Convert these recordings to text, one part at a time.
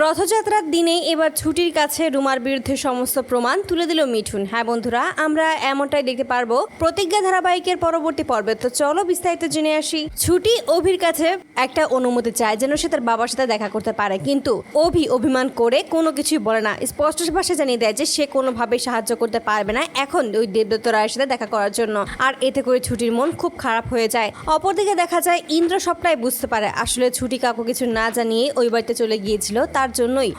রথযাত্রার দিনে এবার ছুটির কাছে রুমার বিরুদ্ধে সমস্ত প্রমাণ তুলে দিল মিঠুন। হ্যাঁ বন্ধুরা, আমরা এমনটাই দেখতে পারবো প্রতিজ্ঞা ধারাবাহিকের পরবর্তী পর্বে। তো চলো বিস্তারিত জেনে আসি। ছুটি অভির কাছে একটা অনুমতি চায় যেন সে তার বাবার সাথে দেখা করতে পারে, কিন্তু অভিমান করে কোনো কিছুই বলে না। স্পষ্ট ভাষায় জানিয়ে দেয় যে সে কোনোভাবেই সাহায্য করতে পারবে না এখন ওই দেবদত্ত রায়ের সাথে দেখা করার জন্য। আর এতে করে ছুটির মন খুব খারাপ হয়ে যায়। অপরদিকে দেখা যায় ইন্দ্র সবটাই বুঝতে পারে আসলে ছুটি কাউকে কিছু না জানিয়ে ওই বাড়িতে চলে গিয়েছিল, তার জন্যই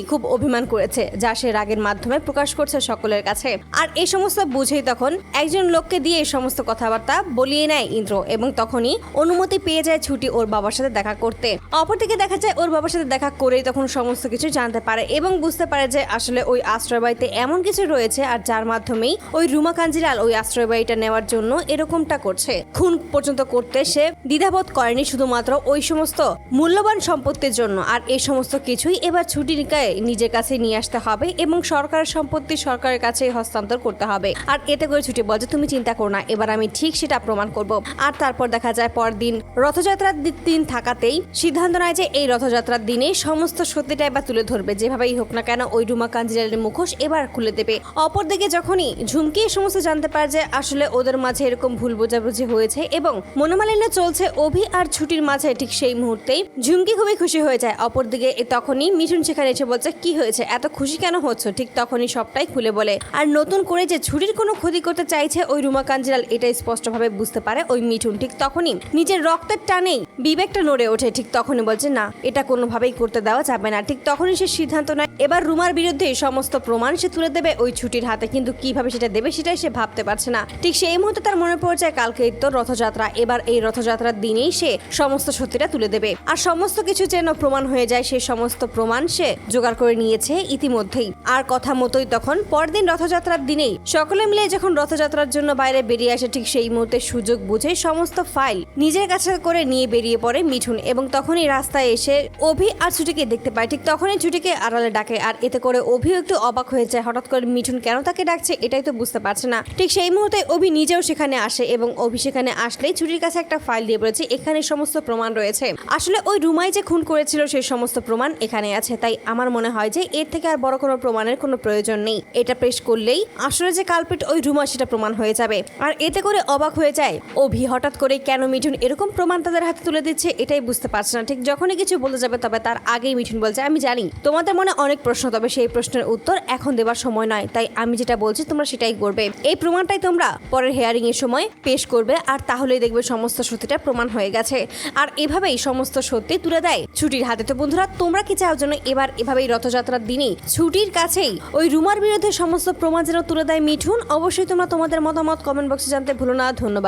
খুব অভিমান করেছে, যা সে রাগের মাধ্যমে প্রকাশ করছে সকলের কাছে। আর এই সমস্ত বুঝেই তখন একজন লোককে দিয়ে এই সমস্ত কথাবার্তা বলিয়ে নেয় ইন্দ্র, এবং তখনই অনুমতি পেয়ে যায় ছুটি ওর বাবার সাথে দেখা করতে। অপরদিকে দেখা যায় ওর বাবার সাথে দেখা করেই তখন সমস্ত কিছু জানতে পারে এবং বুঝতে পারে যে আসলে ওই আশ্রয় বাড়িতে এমন কিছু রয়েছে আর যার মাধ্যমেই ওই রুমা কাঞ্জিলাল ওই আশ্রয় বাড়িটা নেওয়ার জন্য এরকমটা করছে। খুন পর্যন্ত করতে সে দ্বিধাবোধ করেনি শুধুমাত্র ওই সমস্ত মূল্যবান সম্পত্তির জন্য। আর এই সমস্ত কিছুই এবার ছুটির গায়ে নিজের কাছে নিয়ে আসতে হবে এবং সরকারের সম্পত্তি সরকারের কাছে হস্তান্তর করতে হবে। আর এতে করে ছুটি বলছে তুমি চিন্তা করো না, এবার আমি ঠিক সেটা প্রমাণ করব। আর তারপর দেখা যায় পরদিন রথযাত্রার দিন থাকাতেই সিদ্ধান্ত নেয় যে এই রথযাত্রার দিনে সমস্ত সত্যিটা এবার তুলে ধরবে, যেভাবেই হোক না কেন ওই রুমা কাঞ্জিলালের মুখোশ এবার খুলে দেবে। অপরদিকে যখনই ঝুমকি সমস্ত জানতে পারে যে আসলে ওদের মাঝে এরকম ভুল বোঝাবুঝি হয়েছে এবং মনোমালিন্য চলছে অভি আর ছুটির মাঝে, ঠিক সেই মুহূর্তেই ঝুমকি খুবই খুশি হয়ে যায়। অপরদিকে তখনই মিঠুন সেখানে এসে বলছে কি হয়েছে, এত খুশি কেন হচ্ছে? ঠিক তখনই সবটাই খুলে বলে। আর নতুন করে যে ছুটির কোনো ক্ষতি করতে চাইছে ওই রুমা কাঞ্জিলাল, এটা স্পষ্টভাবে বুঝতে পারে ওই মিঠুন। ঠিক তখনই নিজের রক্তের টানেই বিবেকটা নড়ে ওঠে। ঠিক তখনই বলছে না, এটা কোনোভাবেই করতে দেওয়া যাবে না। ঠিক তখনই সে সিদ্ধান্ত নেয় এবার রুমার বিরুদ্ধে সমস্ত প্রমাণ সে তুলে দেবে ওই ছুটির হাতে, কিন্তু কিভাবে সেটা দেবে সেটাই সে ভাবতে পারছে না। ঠিক সেই মুহূর্তে তার মনে পড়ে যায় কালকে তো রথযাত্রা, এবার এই রথযাত্রার দিনেই সে সমস্ত সত্যিটা তুলে দেবে। আর সমস্ত কিছু যেন প্রমাণ হয়ে যায়, সেই সমস্ত প্রমাণ সে জোগাড় করে নিয়েছে ইতিমধ্যেই। আর কথা মতোই তখন পরদিন রথযাত্রার দিনেই সকলে মিলে যখন রথযাত্রার জন্য বাইরে বেরিয়ে আসে, ঠিক সেই মুহূর্তে সুযোগ বুঝে সমস্ত ফাইল নিজের কাছে করে নিয়ে বেরিয়ে পড়ে মিঠুন। এবং তখনই রাস্তায় এসে অভি আর ছুটিকে দেখতে পায়। ঠিক তখনই ছুটিকে আড়ালে ডাকে। আর এতে করে অভিও একটু অবাক হয়ে যায়, হঠাৎ করে মিঠুন কেন তাকে ডাকছে এটাই তো বুঝতে পারছে না। ঠিক সেই মুহূর্তে অভি নিজেও সেখানে আসে এবং অভি সেখানে আসলেই ছুটির কাছে একটা ফাইল দিয়ে বলেছে এখানে সমস্ত প্রমাণ রয়েছে। আসলে ওই রুমাই যে খুন করেছিল সেই সমস্ত প্রমাণ এখানে আছে, তাই আমার মনে হয় যে এর থেকে আর বড় কোনো প্রমাণের কোনো প্রয়োজন নেই। এটা পেশ করলেই আসলে যে কালপিট ওই রুমা সেটা প্রমাণ হয়ে যাবে। আর এতে করে অবাক হয়ে যায় অভি, হঠাৎ করে কেন মিঠুন এরকম প্রমাণ তাদের হাতে তুলে দিচ্ছে এটাই বুঝতে পারছে না। ঠিক যখনই কিছু বলতে যাবে তবে তার আগেই মিঠুন বলছে আমি জানি তোমাদের মনে অনেক প্রশ্ন, তবে সেই প্রশ্নের উত্তর এখন দেবার সময় নয়, তাই আমি যেটা বলছি তোমরা সেটাই করবে। এই প্রমাণটাই তোমরা পরের হিয়ারিং এর সময় পেশ করবে, আর তাহলেই দেখবে সমস্ত সত্যিটা প্রমাণ হয়ে গেছে। আর এভাবেই সমস্ত সত্যি তুলে দেয় ছুটির হাতে। তো বন্ধুরা, তোমরা কি চাও যেন এবার এভাবেই রথযাত্রার দিনই ছুটির কাছেই ওই রুমার বিরুদ্ধে সমস্ত প্রমাণ যেন তুলে দেয় মিঠুন? অবশ্যই তোমরা তোমাদের মতামত কমেন্ট বক্সে জানতে ভুলো না। ধন্যবাদ।